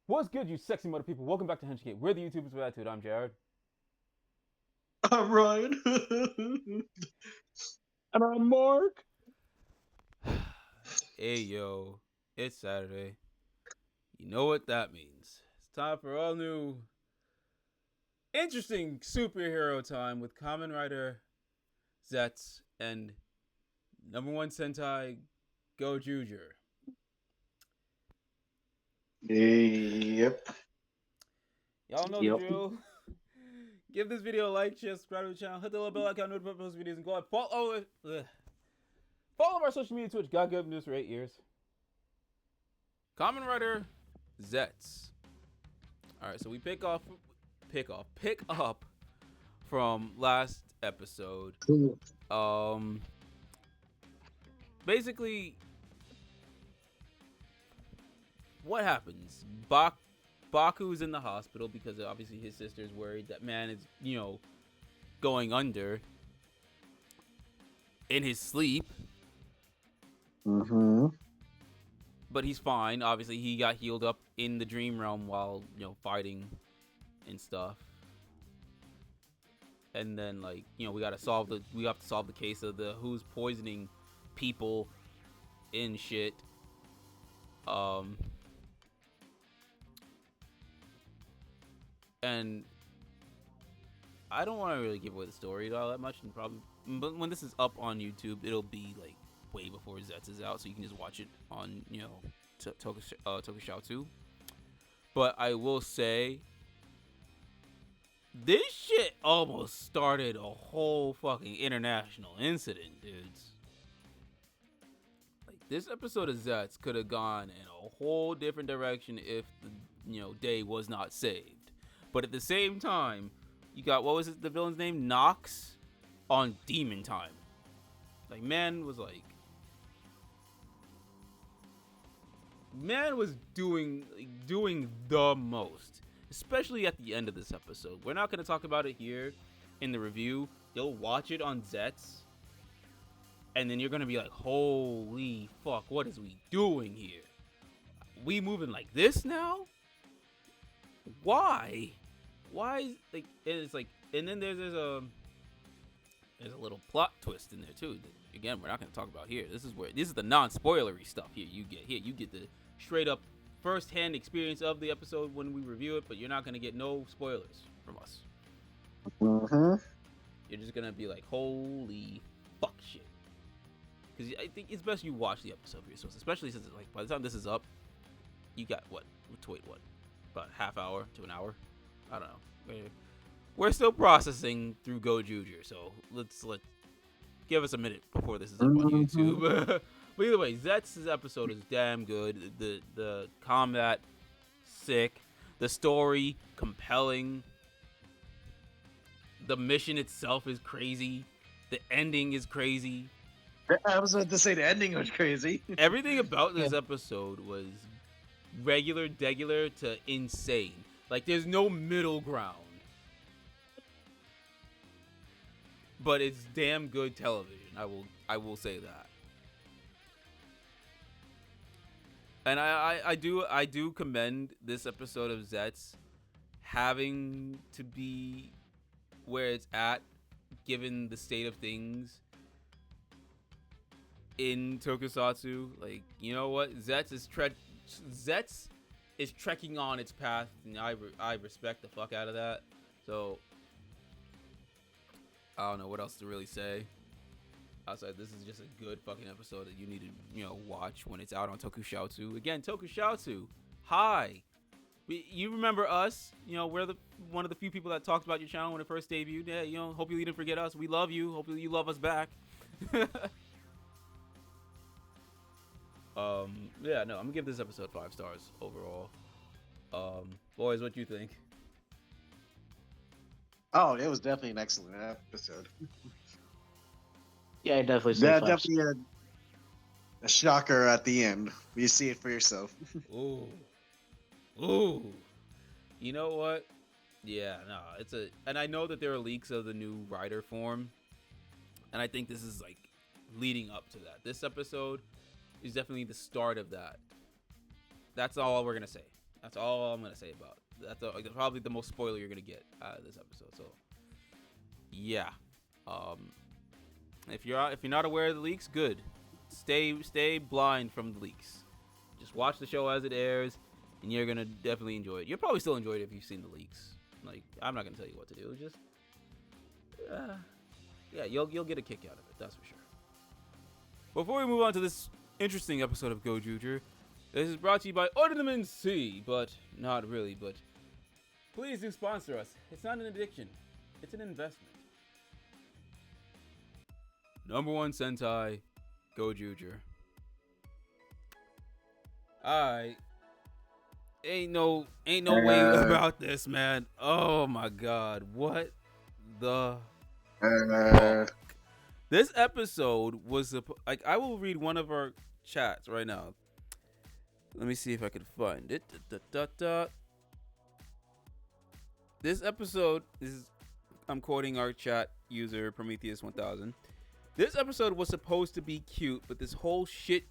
What's good, you sexy mother people? Welcome back to Henchgate. We're the YouTubers with Attitude. I'm Jared. I'm Ryan. And I'm Mark. Hey yo, it's Saturday. You know what that means. It's time for all new, interesting superhero time with Kamen Rider Zeztz and number one Sentai Gozyuger. Yep. Y'all know the Yep. drill. Give this video a like, share, subscribe to the channel, hit the little bell icon, notify post videos, and go ahead follow our social media Twitch. God give news for 8 years. Kamen Rider Zeztz. All right, so we pick up from last episode. Basically, what happens? Baku's in the hospital because obviously his sister's worried that man is, going under in his sleep. Mm-hmm. But he's fine. Obviously, he got healed up in the dream realm while, fighting and stuff. And then, we have to solve the case of the who's poisoning people in shit. And I don't want to really give away the story all that much, and probably, but when this is up on YouTube, it'll be like way before Zeztz is out, so you can just watch it on Tokushoutsu. But I will say, this shit almost started a whole fucking international incident, dudes. Like, this episode of Zeztz could have gone in a whole different direction if the day was not saved. But at the same time, you got, what was the villain's name? Nox on Demon Time. Like, man was doing the most, especially at the end of this episode. We're not going to talk about it here in the review. You'll watch it on Zeztz, and then you're going to be like, holy fuck, what is we doing here? We moving like this now? Why it's like, and then there's a little plot twist in there too that, again, we're not going to talk about here. This is the non-spoilery stuff here. You get the straight up first-hand experience of the episode when we review it, but you're not going to get no spoilers from us. Mm-hmm. You're just going to be like, holy fuck shit. Because I think it's best you watch the episode for yourself, especially since, like, by the time this is up, you got what about a half hour to an hour. I don't know. We're still processing through Gozyuger, so let's give us a minute before this is up on YouTube. But either way, Zetz's episode is damn good. The combat, sick. The story, compelling. The mission itself is crazy. The ending is crazy. I was about to say the ending was crazy. Everything about this episode was degular to insane. Like, there's no middle ground. But it's damn good television. I will say that. And I do commend this episode of Zeztz having to be where it's at, given the state of things in Tokusatsu. Like, you know what? Zeztz is trekking on its path, and I respect the fuck out of that. So I don't know what else to really say. Outside, this is just a good fucking episode that you need to watch when it's out on Tokushoutsu. Again, Tokushoutsu. Hi. You remember us? We're one of the few people that talked about your channel when it first debuted. Yeah, hope you didn't forget us. We love you. Hopefully you love us back. Yeah, no, I'm gonna give this episode 5 stars overall. Boys, what do you think? Oh, it was definitely an excellent episode. Yeah, I definitely say five. Definitely a shocker at the end. You see it for yourself. Ooh. You know what? Yeah, no, and I know that there are leaks of the new rider form, and I think this is like leading up to that. This episode is definitely the start of that. That's all we're gonna say. That's all I'm gonna say about it. That's probably the most spoiler you're gonna get out of this episode. So yeah, um, if you're not aware of the leaks, good. Stay blind from the leaks. Just watch the show as it airs, and you're gonna definitely enjoy it. You'll probably still enjoy it if you've seen the leaks. Like, I'm not gonna tell you what to do. Just yeah, you'll get a kick out of it. That's for sure. Before we move on to this interesting episode of Gozyuger, this is brought to you by Ornament C, but not really. But please do sponsor us. It's not an addiction; it's an investment. Number 1 Sentai Gozyuger. Alright. Ain't no way about this, man. Oh my god. What the fuck? This episode was like, I will read one of our chats right now. Let me see if I can find it. This episode I'm quoting our chat user Prometheus 1000. This episode was supposed to be cute, but this whole shit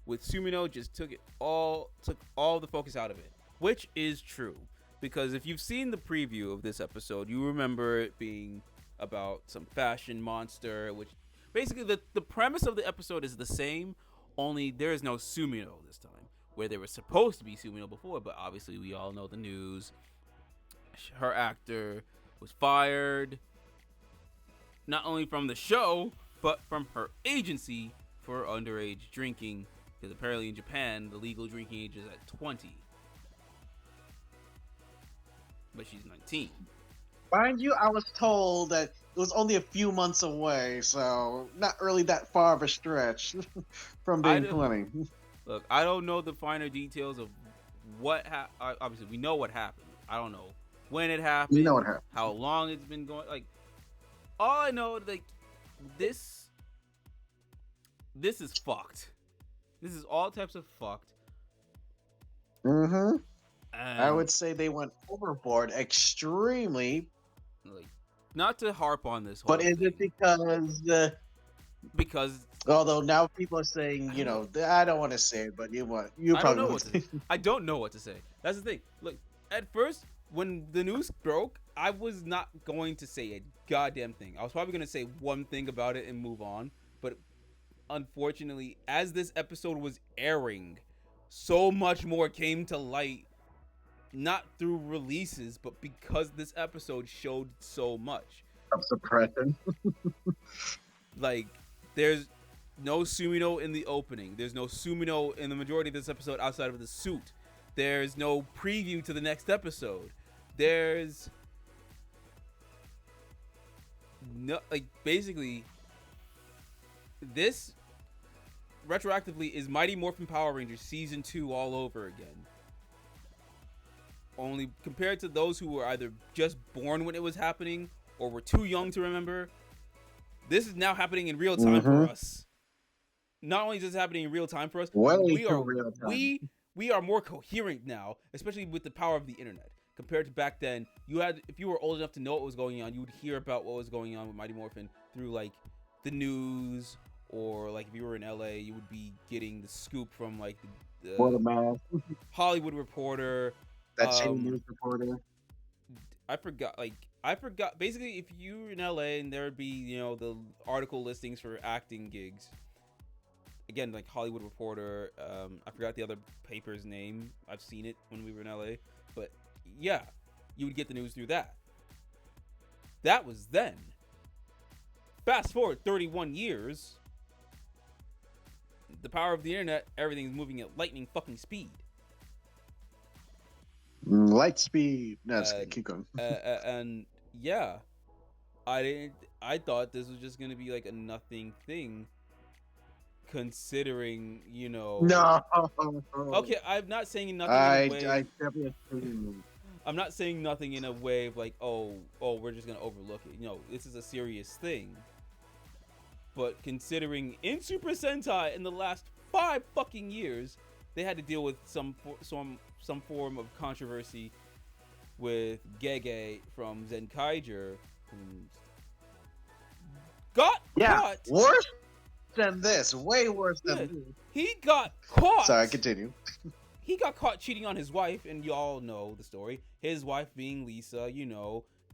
with Sumino just took all the focus out of it, which is true. Because if you've seen the preview of this episode, you remember it being about some fashion monster, which basically the premise of the episode is the same, only there is no Sumino this time, where there was supposed to be Sumino before, but obviously we all know the news. Her actor was fired, not only from the show, but from her agency for underage drinking, because apparently in Japan, the legal drinking age is at 20. But she's 19. Mind you, I was told that it was only a few months away, so not really that far of a stretch from being 20. Look, I don't know the finer details of what happened. Obviously, we know what happened. I don't know when it happened, You know what happened. how long it's been going. Like, all I know, like, this is fucked. This is all types of fucked. Mm-hmm. And, I would say they went overboard extremely. like, not to harp on this whole But is thing, it because because although now people are saying, I don't want to say it, but you I don't probably know would what to say. say. I don't know what to say. That's the thing. Look, at first, when the news broke, I was not going to say a goddamn thing. I was probably going to say one thing about it and move on. But unfortunately, as this episode was airing, so much more came to light. Not through releases, but because this episode showed so much. Of suppression. Like, there's no Sumino in the opening. There's no Sumino in the majority of this episode outside of the suit. There's no preview to the next episode. There's no, like, basically, this retroactively is Mighty Morphin Power Rangers Season 2 all over again. Only compared to those who were either just born when it was happening or were too young to remember, this is now happening in real time for us. Not only is this happening in real time for us, we are more coherent now, especially with the power of the internet. Compared to back then, if you were old enough to know what was going on, you would hear about what was going on with Mighty Morphin through, like, the news, or, like, if you were in LA, you would be getting the scoop from, like, the Hollywood Reporter. That same news reporter. I forgot. Basically, if you were in LA and there would be, the article listings for acting gigs. Again, like Hollywood Reporter. I forgot the other paper's name. I've seen it when we were in LA. But yeah, you would get the news through that. That was then. Fast forward 31 years. The power of the internet, everything's moving at lightning fucking speed. Light speed. No, keep going. And yeah, I thought this was just gonna be like a nothing thing, considering No. Okay, I'm not saying nothing. I'm not saying nothing in a way of like, oh, we're just gonna overlook it. This is a serious thing. But considering in Super Sentai in the last 5 fucking years, they had to deal with some form of controversy with Gege from Zenkaiger, who got caught. Worse than this. Way worse than this. He got caught. Sorry, continue. he got caught cheating on his wife, and y'all know the story. His wife being Lisa,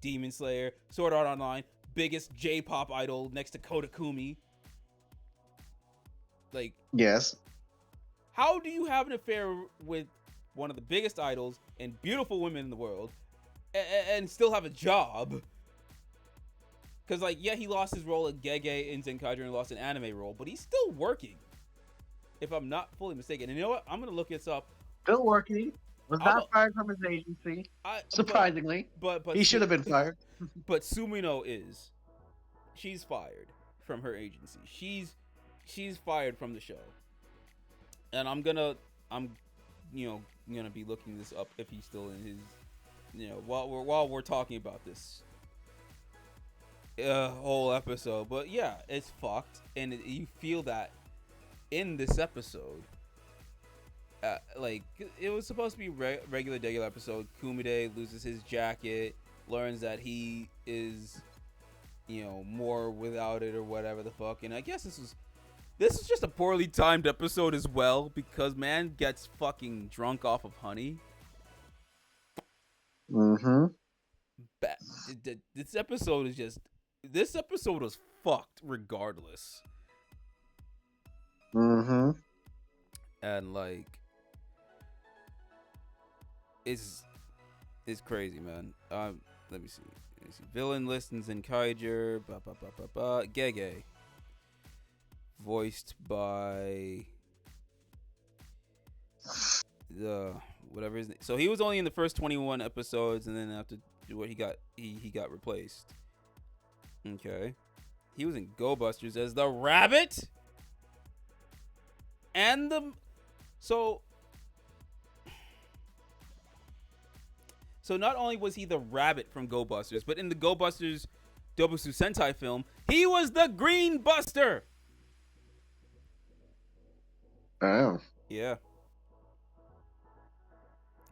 Demon Slayer, Sword Art Online, biggest J-pop idol next to Kotakumi. Like, yes. how do you have an affair with one of the biggest idols and beautiful women in the world and still have a job? Because, like, yeah, he lost his role at Gege in Zenkaiger and lost an anime role, but he's still working, if I'm not fully mistaken. And you know what? I'm going to look this up. Still working. Was not fired from his agency. Surprisingly. But he should have been fired. But Sumino is. She's fired from her agency. She's fired from the show. And I'm gonna be looking this up if he's still in his, while we're talking about this whole episode. But yeah, it's fucked, and you feel that in this episode. Like, it was supposed to be regular episode. Kumide loses his jacket, learns that he is, more without it or whatever the fuck. And I guess this is just a poorly timed episode as well, because man gets fucking drunk off of honey. Mm-hmm. This episode was fucked regardless. Mm-hmm. And like, it's crazy, man. Let me see. Villain listens in Kaiger. Gege. Voiced by whatever his name. So he was only in the first 21 episodes, and then after what he got replaced. Okay. He was in Go Busters as the rabbit. And so not only was he the rabbit from Go Busters, but in the Go Busters Dobusu Sentai film, he was the Green Buster. Oh. Yeah.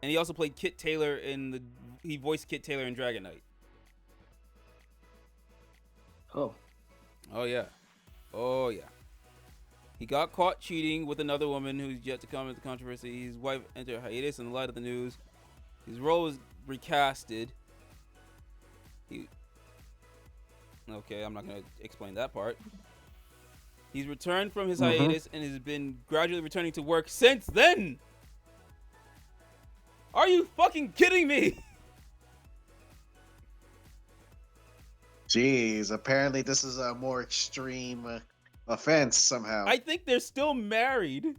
And he also played Kit Taylor he voiced Kit Taylor in Dragon Knight. Oh. Oh yeah. Oh yeah. He got caught cheating with another woman who's yet to come into controversy. His wife entered hiatus in the light of the news. His role was recasted. Okay, I'm not going to explain that part. He's returned from his hiatus and has been gradually returning to work since then. Are you fucking kidding me? Jeez, apparently this is a more extreme offense somehow. I think they're still married.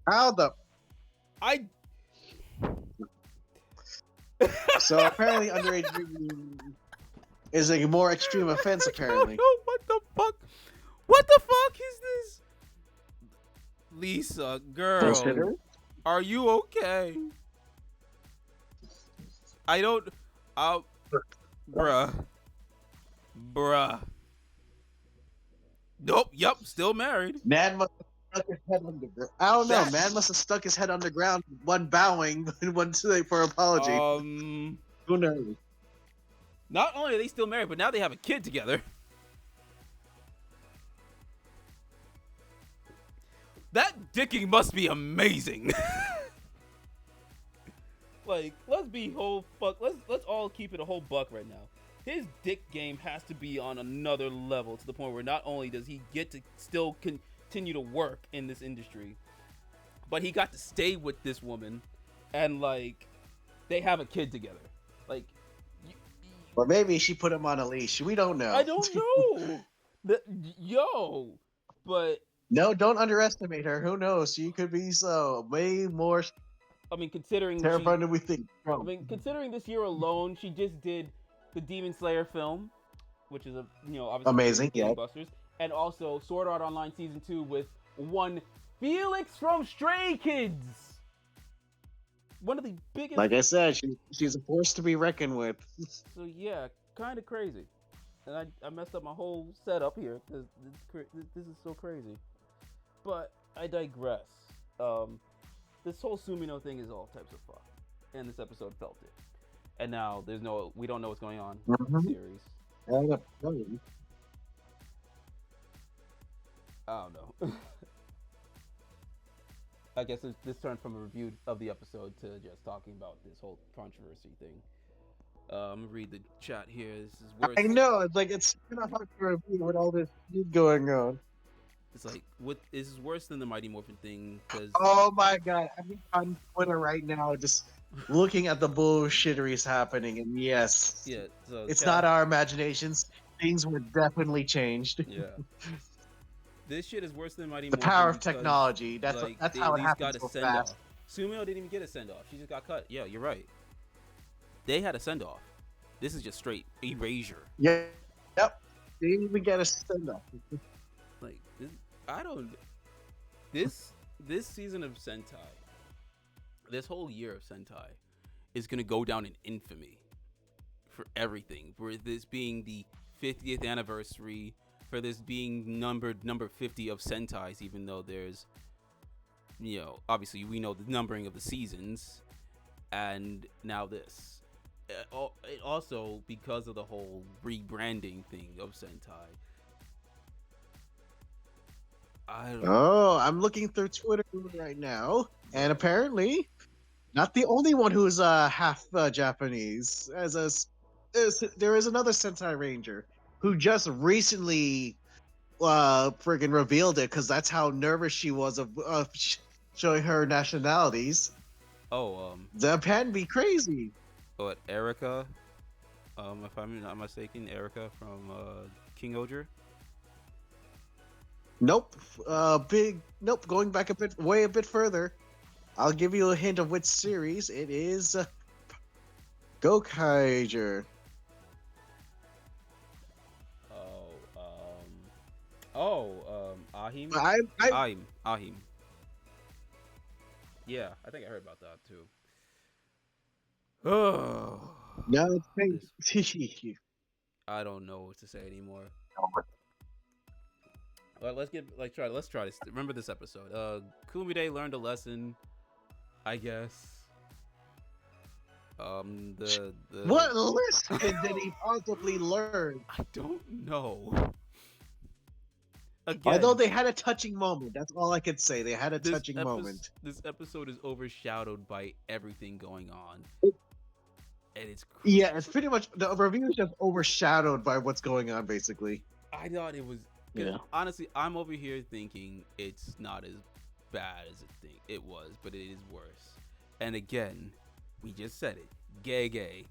How the... So apparently underage drinking is a more extreme offense, apparently. No, what the fuck? What the fuck is this? Lisa, girl, are you okay? I don't... Bruh. Nope, yep, still married. Man must have stuck his head underground. I don't know. Man must have stuck his head underground, one bowing and one for apology. Who knows? Not only are they still married, but now they have a kid together. That dicking must be amazing. Like, let's all keep it a whole buck right now. His dick game has to be on another level, to the point where not only does he get to still continue to work in this industry, but he got to stay with this woman, and like, they have a kid together. Like, or maybe she put him on a leash. We don't know. I don't know. But no, don't underestimate her. Who knows? She could be way more. I mean, considering terrifying than we think. I mean, considering this year alone, she just did the Demon Slayer film, which is obviously amazing, yeah. Busters, and also Sword Art Online Season 2 with one Felix from Stray Kids. One of the biggest. Like I said, she's a force to be reckoned with. So yeah, kind of crazy, and I messed up my whole setup here because this is so crazy. But I digress. This whole Sumino thing is all types of fuck, and this episode felt it. And now we don't know what's going on in the series. I don't know. I guess this turned from a review of the episode to just talking about this whole controversy thing. I'm gonna read the chat here. This is I worse. know it's like it's kind of hard to review with all this shit going on. It's like what this is worse than the Mighty Morphin thing because Oh my god, I'm on Twitter right now, just looking at the bullshitteries happening, and yes, yeah. So it's not chat. our imaginations. Things were definitely changed. Yeah. This shit is worse than Mighty The power Morphin of because technology. like That's they at how it least happens got a so send fast. off. Sumio didn't even get a send off. She just got cut. Yeah, you're right. They had a send off. This is just straight erasure. Yeah, yep. They didn't even get a send up. Like this, I don't. This season of Sentai, this whole year of Sentai, is gonna go down in infamy for everything. For this being the 50th anniversary, for this being number 50 of Sentai's, even though there's, obviously we know the numbering of the seasons, and now this. It also because of the whole rebranding thing of Sentai. I don't. Oh, I'm looking through Twitter right now, and apparently, not the only one who's half Japanese. There is another Sentai Ranger who just recently friggin' revealed it because that's how nervous she was of showing her nationalities. Oh, Japan be crazy. what Erica? If I'm not mistaken, Erica from King Oger. Nope. Nope. Going back way a bit further. I'll give you a hint of which series it is. Gokaiger. Oh, Ahim. I Ahim. Yeah, I think I heard about that too. Oh, no, this, I don't know what to say anymore. Well, let's try this. Remember this episode. Kumide learned a lesson, I guess. The What lesson did he possibly learn? I don't know. Although Again, they had a touching moment. That's all I could say. They had a touching moment. this episode is overshadowed by everything going on, and it's Yeah, it's pretty much the review is just overshadowed by what's going on, basically. I thought it was. Yeah. Honestly, I'm over here thinking it's not as bad as it was, but it is worse. And again, we just said it. Gege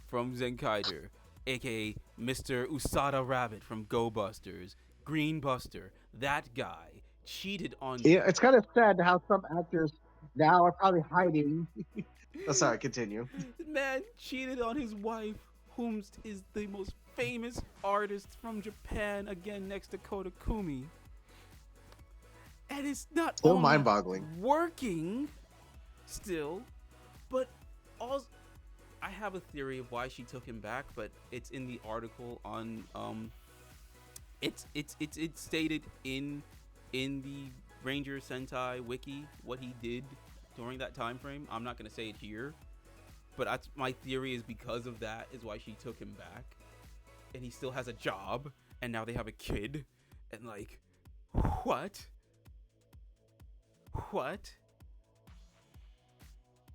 from Zenkaiger, aka Mr. Usada Rabbit from Go Busters, Green Buster, that guy cheated on. Yeah, it's kind of sad how some actors now are probably hiding. Oh, sorry, continue. Man cheated on his wife, whom is the most famous artist from Japan, again next to Kodakumi. And it's not Still only mind-boggling. working still, but also I have a theory of why she took him back, but it's in the article on it's stated in the Ranger Sentai wiki what he did during that time frame. I'm not gonna say it here, but my theory is because of that is why she took him back, and he still has a job, and now they have a kid, and like, what?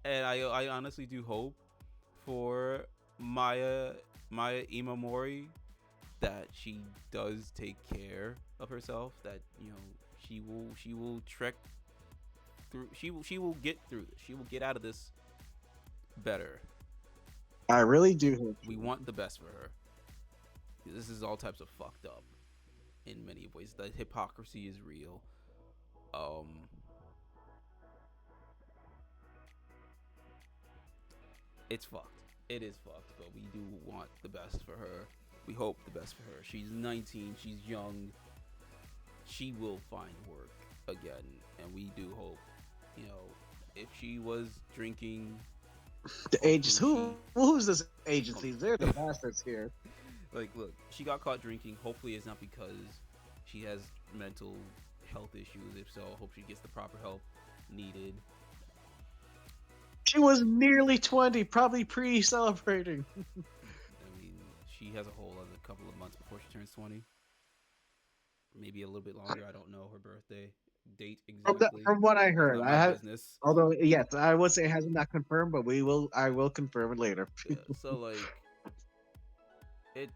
And I honestly do hope for Maya Imamori that she does take care of herself, that she will trek through, she will get through this, she will get out of this better. I really do hope. We want the best for her. This is all types of fucked up in many ways. The hypocrisy is real. It's fucked. It is fucked, but we do want the best for her. We hope the best for her. She's 19. She's young. She will find work again, and we do hope. If she was drinking, The agents. Who's this agency? They're the bastards here. like, look, she got caught drinking. Hopefully, it's not because she has mental health issues. If so, I hope she gets the proper help needed. She was nearly 20, probably pre-celebrating. I mean, she has a whole other couple of months before she turns 20. Maybe a little bit longer. I don't know her birthday. Date From the, exactly from what I is heard, not I my have. business. Although yes, I would say it hasn't not confirmed, but I will confirm it later. Yeah, so like it.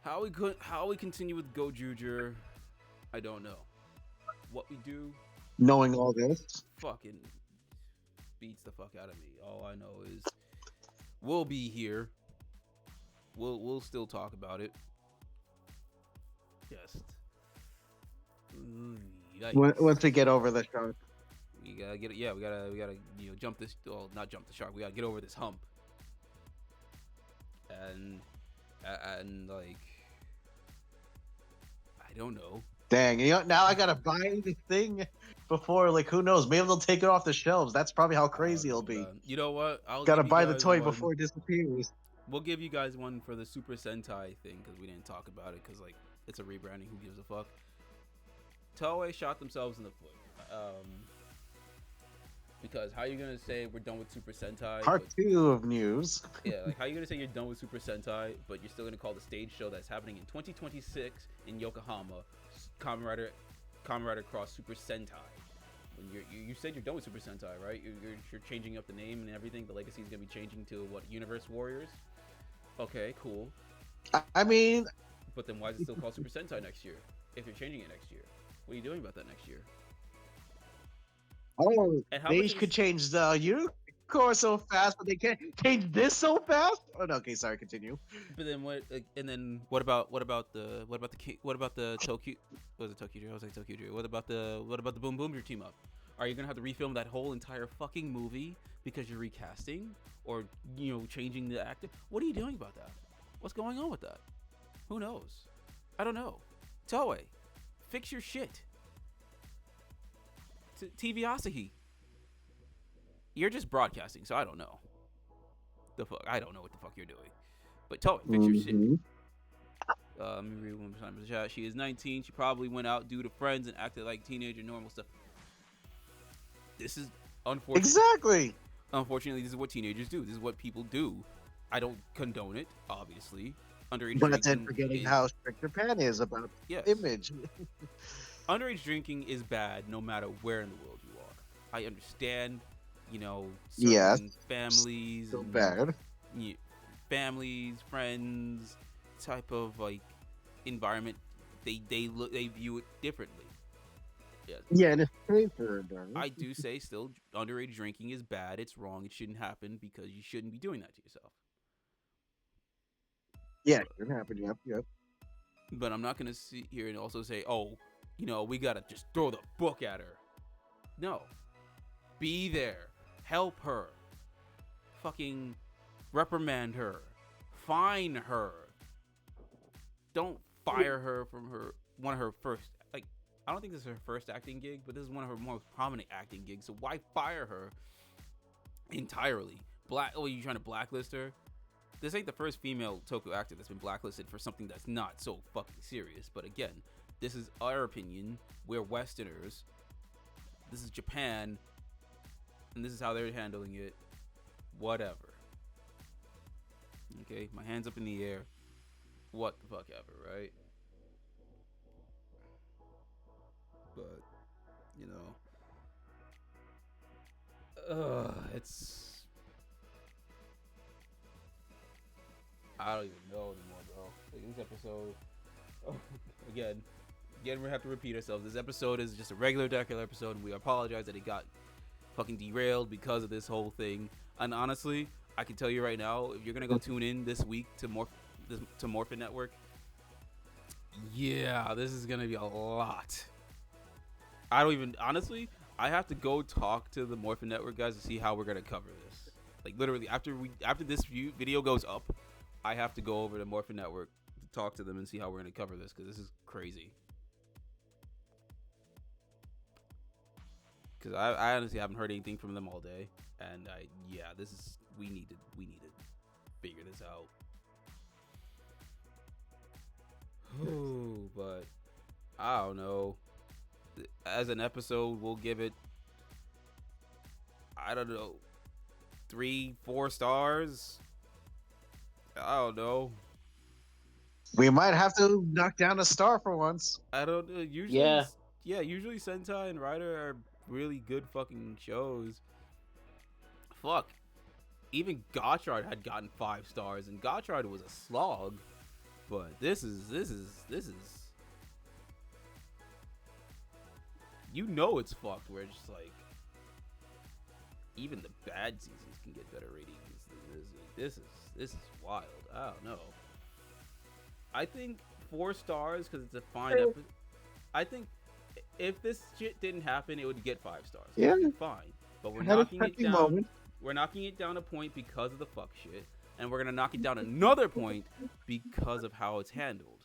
How we continue with Gojuger, I don't know. What we do Knowing all this, fucking beats the fuck out of me. All I know is we'll be here. We'll still talk about it. Just yikes. once we get over the show. We gotta get it. Yeah, we gotta jump this. Well, not jump the shark. We gotta get over this hump. And like I don't know. Dang, now I gotta buy the thing before, like, who knows? Maybe they'll take it off the shelves. That's probably how I crazy don't it'll know, be. man. You know what? I'll Gotta give you buy the guys toy one. before it disappears. We'll give you guys one for the Super Sentai thing because we didn't talk about it because like it's a rebranding. Who gives a fuck? Toei shot themselves in the foot. Because how you gonna say we're done with Super Sentai? Part 2 of news. Yeah, like how you gonna say you're done with Super Sentai, but you're still gonna call the stage show that's happening in 2026 in Yokohama, Kamen Rider Cross Super Sentai? When you said you're done with Super Sentai, right? You're changing up the name and everything. The legacy is gonna be changing to what? Universe Warriors. Okay, cool. I mean, But then why is it still called Super Sentai next year? If you're changing it next year, what are you doing about that next year? oh, And how they much of could this? change the unicorn so fast, but they can't change this so fast. Oh no, okay, sorry, continue. But then what? And then what about the Tokyo? Was it Tokyo? I was like Tokyo. What about the Boom Boom team up? Are you gonna have to refilm that whole entire fucking movie because you're recasting or changing the actor? What are you doing about that? What's going on with that? Who knows? I don't know. Toei, fix your shit. TV Asahi, you're just broadcasting, so I don't know. The fuck, I don't know what the fuck you're doing. But Toei, fix your shit. Let me read one more time in the chat. She is 19. She probably went out due to friends and acted like teenager, normal stuff. This is unfortunate. Exactly. Unfortunately, this is what teenagers do. This is what people do. I don't condone it, obviously. Underage But then drinking forgetting is how strict Japan is about yes. image. Underage drinking is bad no matter where in the world you are. I understand, certain Yes, families so and bad. families, friends, type of like environment, they view it differently. Yes. Yeah, and it's safer, though. I do say still underage drinking is bad. It's wrong. It shouldn't happen because you shouldn't be doing that to yourself. Yeah, it can happen. Yep. But I'm not gonna sit here and also say, oh, we gotta just throw the book at her. No. Be there. Help her. Fucking reprimand her. Fine her. Don't fire her from one of her first, like, I don't think this is her first acting gig, but this is one of her most prominent acting gigs. So why fire her entirely? You trying to blacklist her? This ain't the first female Toku actor that's been blacklisted for something that's not so fucking serious. But again, this is our opinion. We're Westerners. This is Japan. And this is how they're handling it. Whatever. Okay, my hands up in the air. What the fuck ever, right? But, it's... I don't even know anymore, bro. Like, this episode... again, we're gonna have to repeat ourselves. This episode is just a regular Dracula episode, and we apologize that it got fucking derailed because of this whole thing. And honestly, I can tell you right now, if you're gonna go tune in this week to Morphin Network, yeah, this is gonna be a lot. Honestly, I have to go talk to the Morphin Network guys to see how we're gonna cover this. Like literally, after this video goes up, I have to go over to Morphin Network to talk to them and see how we're gonna cover this because this is crazy. Because I honestly haven't heard anything from them all day, and we need to figure this out. But I don't know. As an episode, we'll give it, I don't know, 3-4 stars. I don't know. We might have to knock down a star for once. I don't usually. Yeah. Yeah, usually Sentai and Rider are really good fucking shows. Fuck. Even Gotchard had gotten 5 stars, and Gotchard was a slog. But this is. You know it's fucked. Where it's just like even the bad seasons can get better ratings. This is wild. I don't know. I think 4 stars because it's a fine episode. I think if this shit didn't happen, it would get 5 stars. Yeah. It'd be fine. But we're Had a knocking it touching down. moment. We're knocking it down a point because of the fuck shit, and we're gonna knock it down another point because of how it's handled.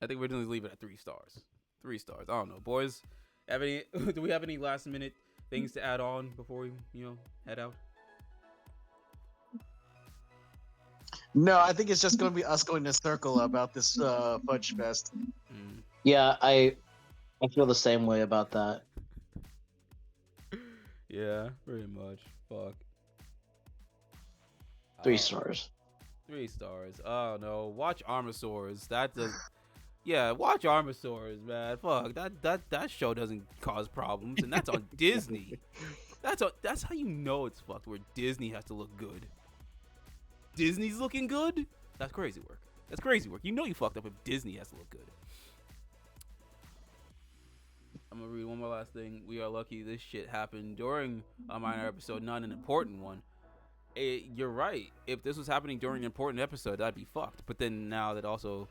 I think we're gonna leave it at 3 stars. 3 stars. I don't know, boys. Have any? Do we have any last minute things to add on before we, head out? No, I think it's just going to be us going in a circle about this Fudge Fest. Yeah, I feel the same way about that. Yeah, pretty much. Fuck. 3 stars. 3 stars. Oh no, watch Armosaurs. That does. Yeah, watch Armosaurs, man. Fuck that show doesn't cause problems, and that's on Disney. That's how you know it's fucked. Where Disney has to look good. Disney's looking good. That's crazy work. That's crazy work. You know you fucked up if Disney has to look good. I'm gonna read one more last thing. We are lucky this shit happened during a minor episode, not an important one. You're right. If this was happening during an important episode, that'd be fucked. But then now that also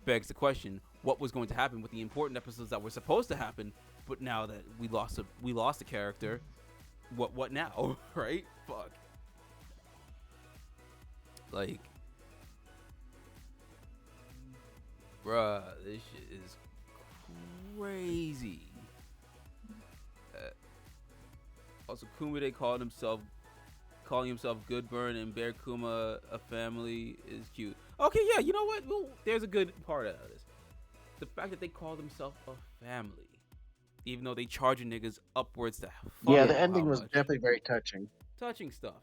begs the question: what was going to happen with the important episodes that were supposed to happen? But now that we lost a character, what now? Right? Fuck. Like, bruh, this shit is crazy. Also, Kumide calling himself Goodburn and Bear Kuma a family is cute. Okay, yeah, you know what? Well, there's a good part out of this. The fact that they call themselves a family, even though they charging niggas upwards to Yeah, the ending was definitely very touching. Touching stuff.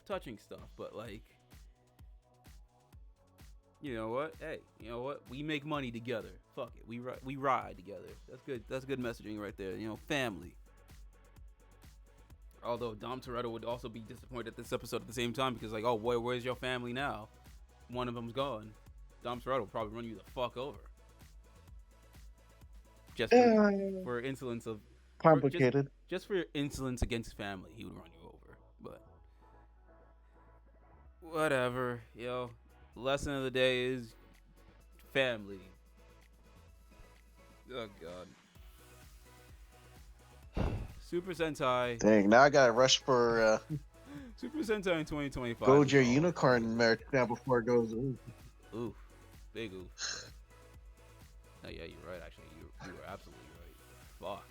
But like, you know what? Hey, you know what? We make money together. Fuck it. We ride together. That's good. That's good messaging right there. Family. Although Dom Toretto would also be disappointed at this episode at the same time because, like, oh, boy, where's your family now? One of them's gone. Dom Toretto will probably run you the fuck over. Just for insolence of... Complicated. Just for your insolence against family, he would run you over. But whatever, lesson of the day is family. Oh, God. Super Sentai. Dang, now I gotta rush for Super Sentai in 2025. Gojo Unicorn merch now before it goes. Oof. Big oof. Oh, yeah, you're right, actually. You were absolutely right. Fuck.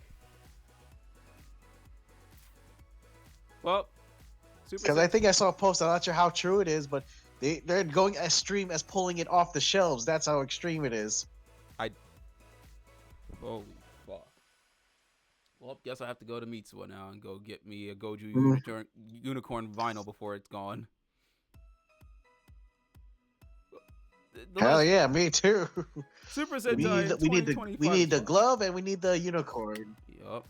Well, because I think I saw a post. I'm not sure how true it is, but they're going as extreme as pulling it off the shelves. That's how extreme it is. Holy fuck. Well, guess I have to go to Mitsuwa now and go get me a Goju Unicorn vinyl before it's gone. Hell yeah, me too. Super Sentai. We need the glove and we need the unicorn. Yup.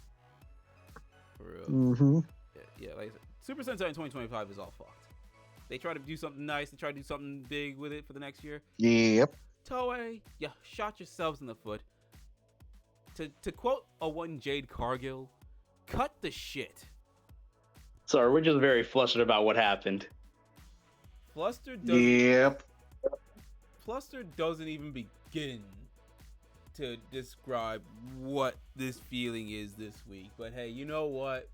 For real. Mm-hmm. Yeah, like I said, Super Sentai in 2025 is all fucked. They try to do something nice. They try to do something big with it for the next year. Yep. Toei, you shot yourselves in the foot. To quote a one Jade Cargill, cut the shit. Sorry, we're just very flustered about what happened. Flustered doesn't even begin to describe what this feeling is this week. But hey, you know what?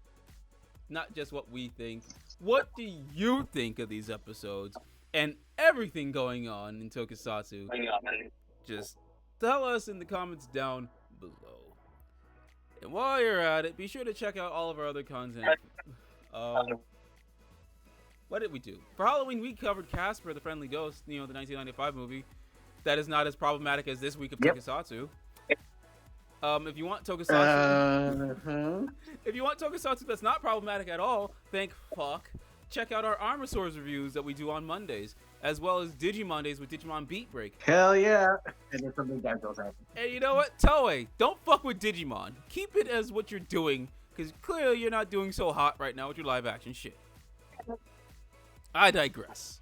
Not just what we think. What do you think of these episodes and everything going on in Tokusatsu? Just tell us in the comments down below. And while you're at it, be sure to check out all of our other content. What did we do? For Halloween, we covered Casper the Friendly Ghost, the 1995 movie. That is not as problematic as this week of Tokusatsu. If you want Tokusatsu, if you want Tokusatsu that's not problematic at all, thank fuck. Check out our Armosaurs reviews that we do on Mondays. as well as Digimon Days with Digimon Beat Break. Hell yeah! And then something bad goes happen. And you know what? Toei, don't fuck with Digimon. Keep it as what you're doing, because clearly you're not doing so hot right now with your live action shit. I digress.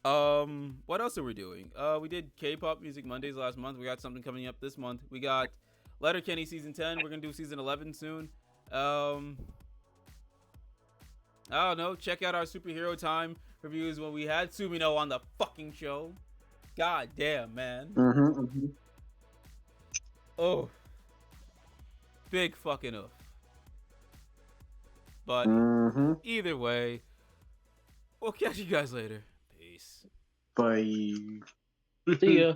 What else are we doing? We did K-pop Music Mondays last month. We got something coming up this month. We got Letterkenny Season 10. We're gonna do Season 11 soon. I don't know. Check out our Superhero Time reviews when we had Sumino on the fucking show. God damn, man. Oh. Big fucking oof. But either way, we'll catch you guys later. Peace. Bye. See ya.